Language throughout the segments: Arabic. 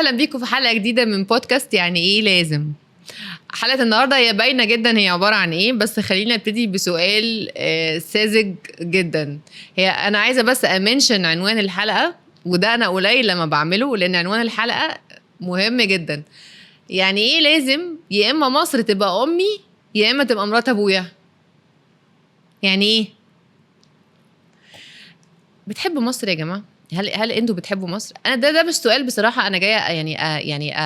اهلا بيكم في حلقه جديده من بودكاست يعني ايه لازم. حلقه النهارده هي باينه جدا هي عباره عن ايه، بس خلينا نبتدي بسؤال ساذج جدا. هي انا عايزه بس امنشن عنوان الحلقه، وده انا قليل لما بعمله لان عنوان الحلقه مهم جدا. يعني ايه لازم؟ يا اما مصر تبقى امي يا اما تبقى مرات ابويا. يعني ايه؟ بتحبوا مصر يا جماعه؟ هل انتوا بتحبوا مصر؟ انا ده مش سؤال بصراحه، انا جايه يعني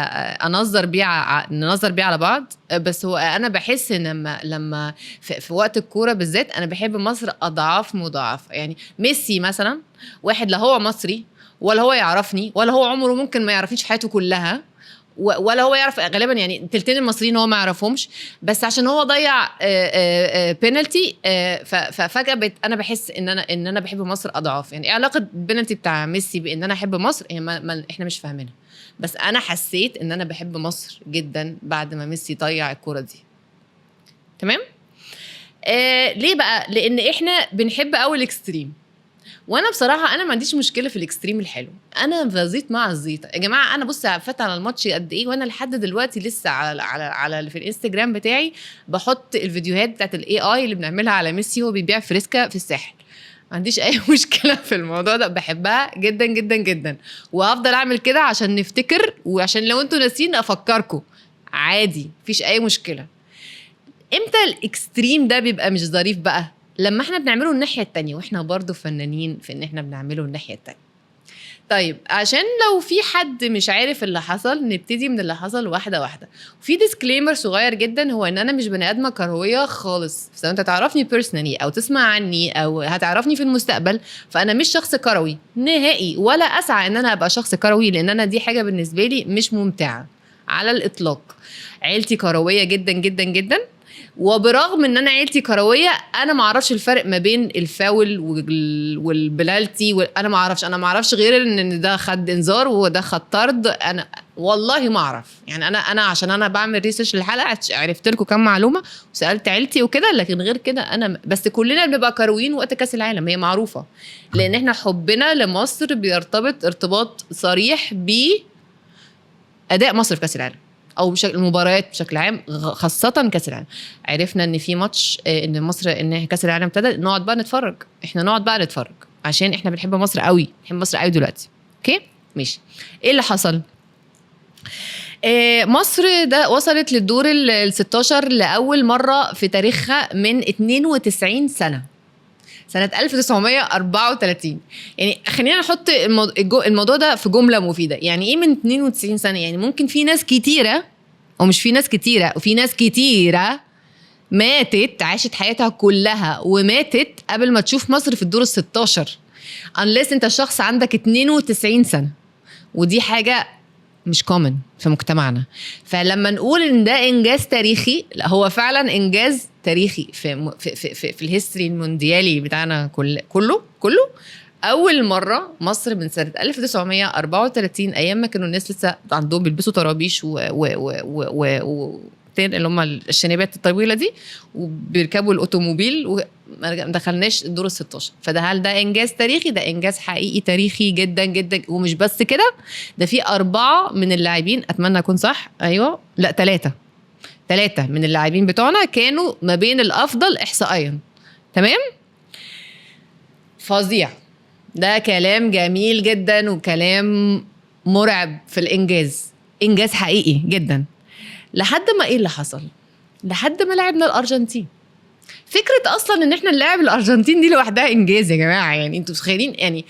انظر بيه ننظر بيه على بعض. بس هو انا بحس ان لما في وقت الكوره بالذات انا بحب مصر اضعاف مضاعفه. يعني ميسي مثلا، واحد لا هو مصري ولا هو يعرفني ولا هو عمره ممكن ما يعرفنيش في حياته كلها، ولا هو يعرف غالبا، يعني تلتين المصريين هو ما يعرفهمش، بس عشان هو ضيع بينالتي ففجأة انا بحس ان انا بحب مصر اضعاف. يعني ايه علاقة البينالتي بتاع ميسي بان انا احب مصر؟ احنا مش فاهمينها، بس انا حسيت ان انا بحب مصر جدا بعد ما ميسي ضيع الكرة دي. تمام؟ ليه بقى؟ لان احنا بنحب قوي الاكستريم، وانا بصراحه انا ما عنديش مشكله في الاكستريم الحلو. انا بزيط مع الزيطه يا جماعه. انا بص فات على الماتش قد ايه، وانا لحد دلوقتي لسه على في الانستجرام بتاعي بحط الفيديوهات بتاعت الاي اي اللي بنعملها على ميسي وهو بيبيع فريسكا في الساحل. ما عنديش اي مشكله في الموضوع ده، بحبها جدا جدا جدا، وهفضل اعمل كده عشان نفتكر وعشان لو انتوا ناسين افكركم. عادي، مفيش اي مشكله. امتى الاكستريم ده بيبقى مش ظريف بقى؟ لما احنا بنعمله الناحية التانية، واحنا برضو فنانين في ان احنا بنعمله الناحية التانية. طيب عشان لو في حد مش عارف اللي حصل، نبتدي من اللي حصل واحدة واحدة. وفي ديسكليمر صغير جدا، هو ان انا مش بني ادمة كروية خالص. سواء انت تعرفني بيرسونالي او تسمع عني او هتعرفني في المستقبل، فانا مش شخص كروي نهائي، ولا اسعى ان انا ابقى شخص كروي، لان انا دي حاجة بالنسبة لي مش ممتعة على الاطلاق. عيلتي كروية جدا جدا جدا، وبرغم ان انا عيلتي كرويه انا ما اعرفش الفرق ما بين الفاول والبلالتي، انا ما اعرفش غير ان ده خد انذار وده خد طرد. انا والله ما اعرف. يعني انا عشان انا بعمل ريسيرش للحلقه عرفت لكم كم معلومه وسالت عيلتي وكده، لكن غير كده انا بس. كلنا بنبقى كرويين وقت كاس العالم، هي معروفه، لان احنا حبنا لمصر بيرتبط ارتباط صريح باداء مصر في كاس العالم او المباريات بشكل عام، خاصه كاس العالم. عرفنا ان في ماتش ان مصر ان كاس العالم ابتدى، نقعد بقى نتفرج. احنا نقعد بقى نتفرج عشان احنا بنحب مصر قوي، بنحب مصر قوي دلوقتي. اوكي ماشي. ايه اللي حصل؟ مصر ده وصلت للدور ال16 لاول مره في تاريخها من 92 سنه، سنة 1934. يعني خلينا نحط الموضوع ده في جملة مفيدة. يعني ايه من 92 سنة؟ يعني ممكن في ناس كتيرة، او مش في ناس كتيرة، وفي ناس كتيرة ماتت عاشت حياتها كلها وماتت قبل ما تشوف مصر في الدور ال16، unless انت شخص عندك 92 سنة، ودي حاجة مش كومن في مجتمعنا. فلما نقول ان ده انجاز تاريخي، لا هو فعلا انجاز تاريخي في الهيستوري المونديالي بتاعنا كله. اول مره مصر من سنه 1934، ايام ما كانوا الناس لسه عندهم بيلبسوا طرابيش و اللي هم الشنيبات الطويله دي، وبيركبوا الاوتوموبيل، وما دخلناش الدور ال16. فده هل ده انجاز تاريخي؟ ده انجاز حقيقي تاريخي جدا جدا. ومش بس كده، ده في 4 من اللاعبين، اتمنى اكون صح، ايوه لا 3 من اللاعبين بتوعنا كانوا ما بين الافضل احصائيا. تمام، فظيع. ده كلام جميل جدا وكلام مرعب في الانجاز، انجاز حقيقي جدا. لحد ما ايه اللي حصل؟ لحد ما لعبنا الارجنتين. فكره اصلا ان احنا نلعب الارجنتين دي لوحدها انجاز يا جماعه. يعني انتوا متخيلين؟ يعني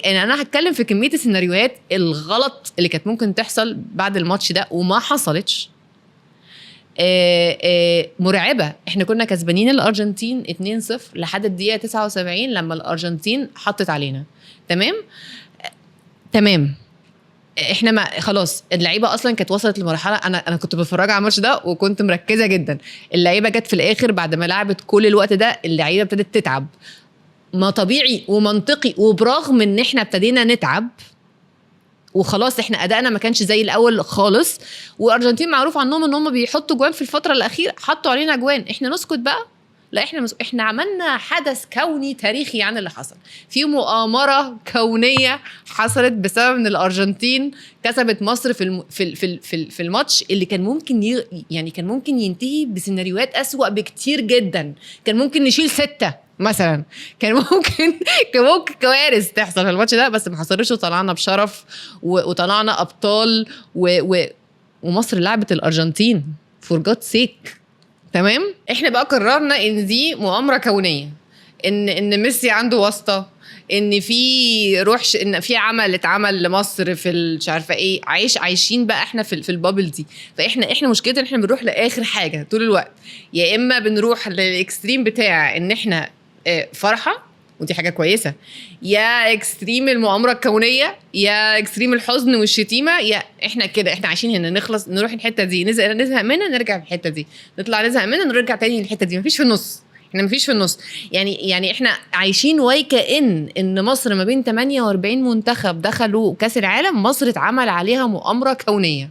يعني انا هتكلم في كميه السيناريوهات الغلط اللي كانت ممكن تحصل بعد الماتش ده وما حصلتش. مرعبه. احنا كنا كسبانين الارجنتين 2-0 لحد الدقيقه 79 لما الارجنتين حطت علينا. تمام. احنا ما خلاص اللعيبه اصلا كانت وصلت لمرحله، انا كنت بتفرج على الماتش ده وكنت مركزه جدا. اللعيبه جت في الاخر بعد ما لعبت كل الوقت ده، اللعيبه ابتدت تتعب، ما طبيعي ومنطقي. وبرغم ان احنا ابتدينا نتعب وخلاص احنا ادائنا ما كانش زي الاول خالص، والارجنتين معروف عنهم ان هم بيحطوا جوان في الفتره الاخيره، حطوا علينا جوان، احنا نسكت بقى؟ لا احنا عملنا حدث كوني تاريخي عن اللي حصل. في مؤامره كونيه حصلت بسبب ان الارجنتين كسبت مصر في الماتش اللي كان ممكن يعني كان ممكن ينتهي بسيناريوهات أسوأ بكتير جدا. كان ممكن نشيل 6 مثلا، كان ممكن كوارث تحصل في الماتش ده، بس ما حصلش وطلعنا بشرف وطلعنا ابطال ومصر لعبت الارجنتين فور جاد سيك. تمام. احنا بقى قررنا ان دي مؤامره كونيه، ان ميسي عنده واسطه، ان في ان في عمل اتعمل لمصر في مش عارفه ايه، عايشين بقى احنا في البابل دي. فاحنا مشكلتنا احنا بنروح لاخر حاجه طول الوقت، يا اما بنروح للاكستريم بتاع ان احنا فرحه ودي حاجه كويسه، يا اكستريم المؤامره الكونيه، يا اكستريم الحزن والشتيمه، يا احنا كده احنا عايشين هنا نخلص نروح الحته دي نزهق منها نرجع في الحته دي، نطلع نزهق منها نرجع تاني للحته دي، مفيش في النص. احنا مفيش في النص. يعني احنا عايشين ان مصر ما بين 48 منتخب دخلوا كاس العالم، مصر اتعمل عليها مؤامره كونيه.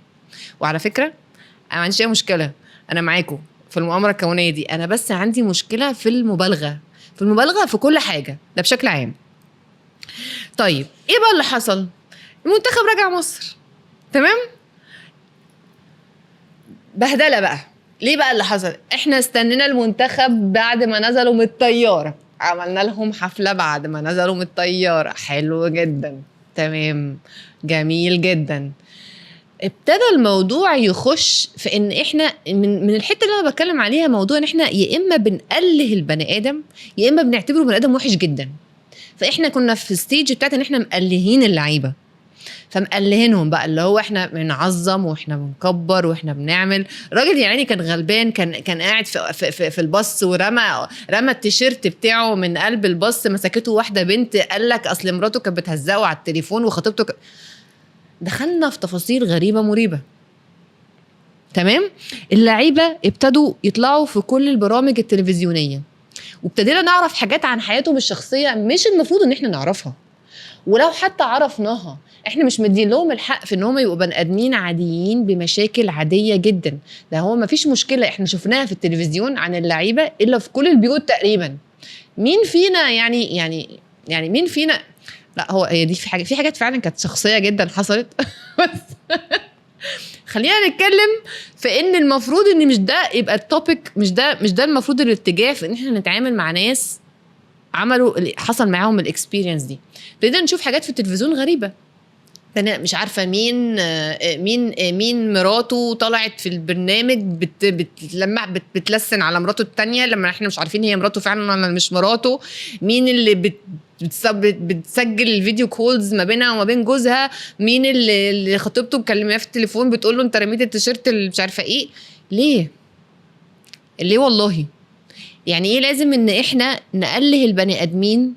وعلى فكره انا ما عنديش اي مشكله، انا معاكم في المؤامره الكونيه دي، انا بس عندي مشكله في المبالغه في كل حاجه ده بشكل عام. طيب ايه بقى اللي حصل؟ المنتخب رجع مصر، تمام، بهدله بقى. ليه بقى اللي حصل؟ احنا استنينا المنتخب بعد ما نزلوا من الطياره، عملنا لهم حفله بعد ما نزلوا من الطياره، حلو جدا، تمام، جميل جدا. ابتدى الموضوع يخش في ان احنا من الحته اللي انا بتكلم عليها، موضوع ان احنا يا اما بنقله البني ادم يا اما بنعتبره بني ادم وحش جدا. فاحنا كنا في الستيج بتاعت ان احنا مقلهين اللعيبه، فمقلهينهم بقى، اللي هو احنا بنعظم واحنا بنكبر واحنا بنعمل. راجل يعني كان غلبان، كان قاعد في الباص ورمى التيشيرت بتاعه من قلب الباص، مسكته واحده بنت، قال لك اصل مراته كانت بتهزقه على التليفون وخطيبته دخلنا في تفاصيل غريبه مريبه. تمام. اللعيبه ابتدوا يطلعوا في كل البرامج التلفزيونيه، وابتدينا نعرف حاجات عن حياتهم الشخصيه مش المفروض ان احنا نعرفها، ولو حتى عرفناها احنا مش مدين لهم الحق في ان هم يبقوا بني ادمين عاديين بمشاكل عاديه جدا. ده هو ما فيش مشكله احنا شفناها في التلفزيون عن اللعيبه الا في كل البيوت تقريبا. مين فينا يعني مين فينا، لا هي دي في حاجات فعلا كانت شخصيه جدا حصلت بس خلينا نتكلم في ان المفروض ان مش ده يبقى التوبيك، مش ده المفروض الاتجاه في ان احنا نتعامل مع ناس حصل معاهم الاكسبيرينس دي. ابتدينا نشوف حاجات في التلفزيون غريبه، انا مش عارفه مين مراته طلعت في البرنامج بتلسن على مراته التانية لما احنا مش عارفين هي مراته فعلا ولا مش مراته، مين اللي بتسجل الفيديو كولز ما بينها وما بين جوزها، مين اللي خطيبته مكلماه في التليفون بتقول له انت رميت التيشيرت مش عارفه ايه. ليه والله؟ يعني ايه لازم ان احنا نقله البني ادمين،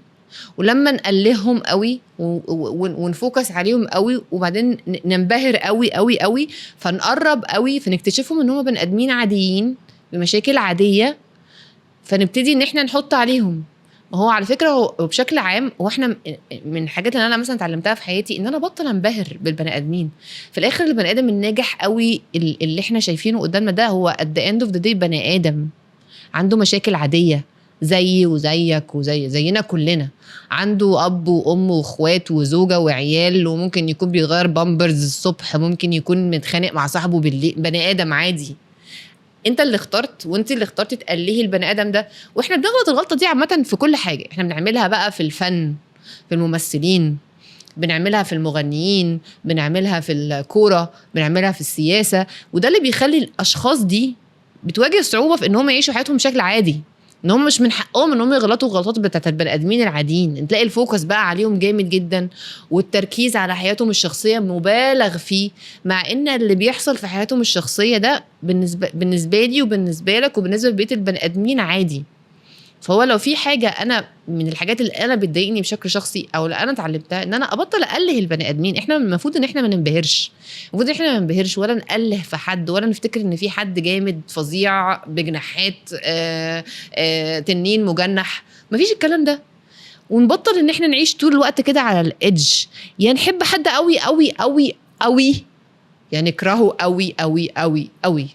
ولما نقلهم قوي ونفوكس عليهم قوي وبعدين ننبهر قوي قوي قوي فنقرب قوي فنكتشفهم ان هم بني ادمين عاديين بمشاكل عاديه، فنبتدي ان احنا نحط عليهم. ما هو على فكره هو بشكل عام، واحنا من الحاجات اللي انا مثلا اتعلمتها في حياتي ان انا بطل انبهر بالبني ادمين. في الاخر البني ادم الناجح قوي اللي احنا شايفينه قدامنا ده هو at the end of the day بني ادم عنده مشاكل عاديه زيي وزيك زينا كلنا، عنده اب وام واخوات وزوجه وعيال، وممكن يكون بيغير بامبرز الصبح، ممكن يكون متخانق مع صاحبه بالليل، بني ادم عادي. انت اللي اخترت وانت اللي اخترتي تقلهي البني ادم ده. واحنا بنغلط الغلطه دي عامه في كل حاجه، احنا بنعملها بقى في الفن، في الممثلين، بنعملها في المغنيين، بنعملها في الكوره، بنعملها في السياسه. وده اللي بيخلي الاشخاص دي بتواجه صعوبه في ان هم يعيشوا حياتهم بشكل عادي، ان هم مش من حقهم ان هم يغلطوا الغلطات بتاعت البني ادمين العاديين. تلاقي الفوكس بقى عليهم جامد جدا والتركيز على حياتهم الشخصيه مبالغ فيه، مع ان اللي بيحصل في حياتهم الشخصيه ده بالنسبه لي وبالنسبه لك وبالنسبه لبقيه البني ادمين عادي. فهو لو في حاجه انا من الحاجات اللي انا بتضايقني بشكل شخصي او اللي انا اتعلمتها ان انا ابطل اقله البني ادمين. احنا المفروض ان احنا ما ننبهرش، المفروض ان احنا ما ننبهرش ولا نقله في حد، ولا نفتكر ان في حد جامد فظيع بجناحات تنين مجنح، مفيش الكلام ده. ونبطل ان احنا نعيش طول الوقت كده على الادج، يعني نحب حد قوي قوي قوي قوي يعني نكرهه قوي قوي قوي قوي.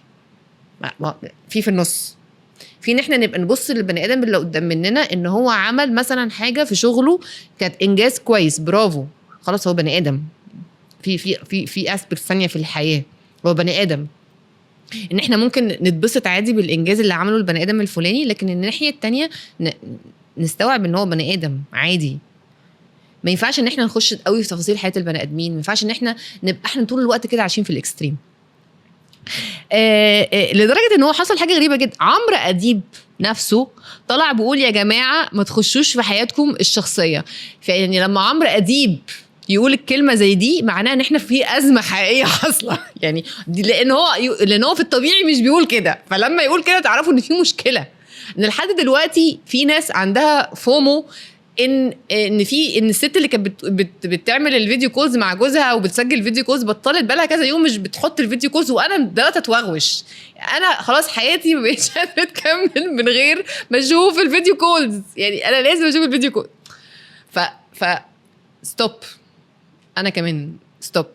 في النص في ان احنا نبقى نبص للبني ادم اللي قدام مننا ان هو عمل مثلا حاجه في شغله كانت انجاز كويس، برافو، خلاص هو بني ادم. في اسبكت ثانيه في الحياه، هو بني ادم. ان احنا ممكن نتبسط عادي بالانجاز اللي عمله البني ادم الفلاني، لكن الناحيه التانية نستوعب ان هو بني ادم عادي. ما ينفعش ان احنا نخش قوي في تفاصيل حياه البني ادمين، ما ينفعش ان احنا نبقى احنا طول الوقت كده عايشين في الاكستريم. لدرجه ان هو حصل حاجه غريبه جدا. عمرو اديب نفسه طلع بيقول يا جماعه ما تخشوش في حياتكم الشخصيه. فيعني لما عمرو اديب يقول الكلمه زي دي معناها ان احنا في ازمه حقيقيه حاصله يعني دي، لان هو في الطبيعي مش بيقول كده، فلما يقول كده تعرفوا ان في مشكله. ان لحد دلوقتي في ناس عندها فومو ان الست اللي كانت بتعمل الفيديو كولز مع جوزها وبتسجل فيديو كولز بطلت بقالها كذا يوم مش بتحط الفيديو كولز، وانا بدات اتوغوش. انا خلاص حياتي ما بقتش قادره تكمل من غير ما اشوف الفيديو كولز، يعني انا لازم اشوف الفيديو كول. ف ستوب. انا كمان ستوب.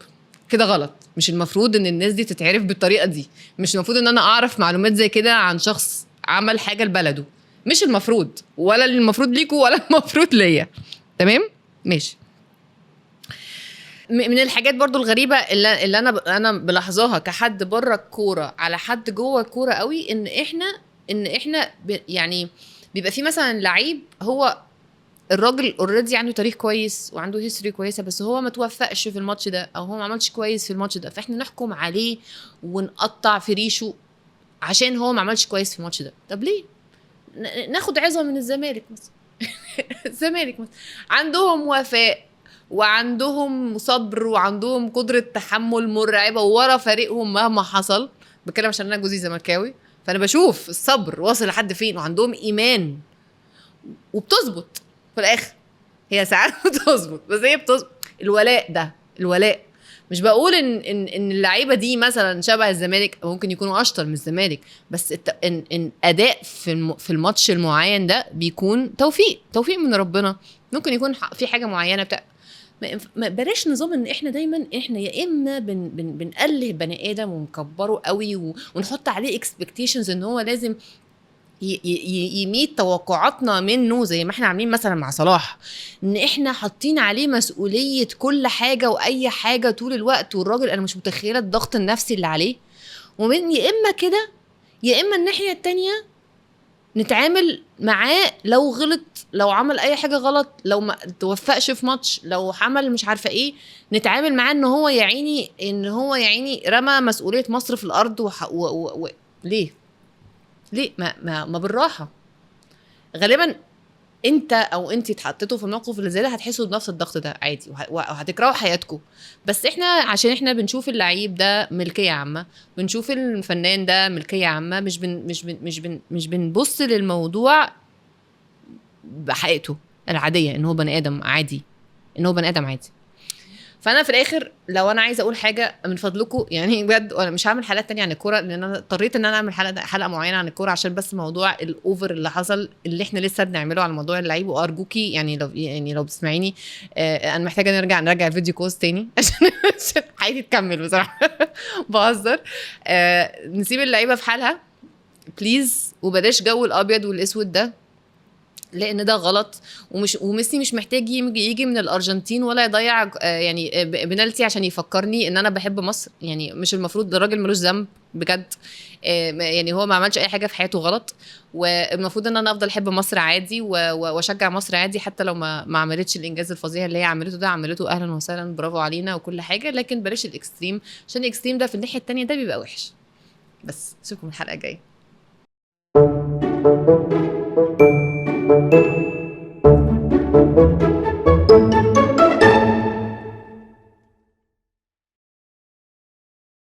كده غلط. مش المفروض ان الناس دي تتعرف بالطريقه دي. مش المفروض ان انا اعرف معلومات زي كده عن شخص عمل حاجه لبلده. مش المفروض، ولا المفروض ليكوا ولا المفروض ليا. تمام ماشي. من الحاجات برضو الغريبه اللي انا بلاحظاها كحد بره الكوره على حد جوه الكوره قوي، ان احنا يعني بيبقى في مثلا لعيب هو الراجل اوريدي عنده تاريخ كويس وعنده هيستوري كويسه، بس هو ما توفقش في الماتش ده او هو ما عملش كويس في الماتش ده، فاحنا نحكم عليه ونقطع في ريشه عشان هو ما عملش كويس في الماتش ده. طب ليه؟ ناخد عظه من الزمالك مثلا. الزمالك مثلا عندهم وفاء وعندهم صبر وعندهم قدره تحمل مرعبه ورا فريقهم مهما حصل. بتكلم عشان انا جوزي زملكاوي، فانا بشوف الصبر واصل لحد فين، وعندهم ايمان وبتظبط في الاخر. هي ساعات بتظبط، بس هي بتظبط. الولاء مش بقول ان اللعيبه دي مثلا شبه الزمالك، ممكن يكونوا اشطر من الزمالك، بس ان اداء في الماتش المعين ده بيكون توفيق من ربنا. ممكن يكون في حاجه معينه ما بلاش نظام ان احنا دايما احنا يا اما بنقلل بني ادم ونكبره قوي ونحط عليه اكسبكتيشنز ان هو لازم يميت توقعاتنا منه، زي ما احنا عاملين مثلا مع صلاح، ان احنا حاطين عليه مسؤولية كل حاجة واي حاجة طول الوقت، والراجل انا مش متخيلة الضغط النفسي اللي عليه. ومن يا اما كده يا اما الناحية التانية نتعامل معاه لو غلط، لو عمل اي حاجة غلط، لو ما توفقش في ماتش، لو عمل مش عارفة ايه، نتعامل معاه ان هو يعيني رمى مسؤولية مصر في الارض ليه ما بالراحه. غالبا انت او انت اتحطيتوا في الموقف اللي زي ده هتحسوا بنفس الضغط ده عادي، وهتكرهوا حياتكم. بس احنا عشان احنا بنشوف اللعيب ده ملكيه عامه، بنشوف الفنان ده ملكيه عامه، مش بنبص للموضوع بحقيقته العاديه، ان هو بني ادم عادي. فانا في الاخر لو انا عايزه اقول حاجه من فضلكم يعني بجد، انا مش هعمل حلقات تانية عن الكوره، لان انا اضطريت ان انا اعمل حلقه معينه عن الكوره عشان بس موضوع الاوفر اللي حصل اللي احنا لسه بنعمله على موضوع اللعيب. وارجوكي يعني لو بتسمعيني انا محتاجه نرجع الفيديو كوز تاني عشان حياتي تكمل بصراحه. بهزر. نسيب اللعيبه في حالها بليز، وبلاش جو الابيض والاسود ده، لان ده غلط. وميسي مش محتاج يجي من الارجنتين ولا يضيع يعني بنالتي عشان يفكرني ان انا بحب مصر. يعني مش المفروض، الراجل ملوش ذنب بجد. يعني هو ما عملش اي حاجه في حياته غلط، والمفروض ان انا افضل احب مصر عادي واشجع مصر عادي، حتى لو ما عملتش الانجاز الفظيع اللي هي عملته ده. عملته اهلا وسهلا، برافو علينا وكل حاجه، لكن بلاش الاكستريم، عشان الاكستريم ده في الناحيه التانية ده بيبقى وحش. بس اشوفكم الحلقه الجايه.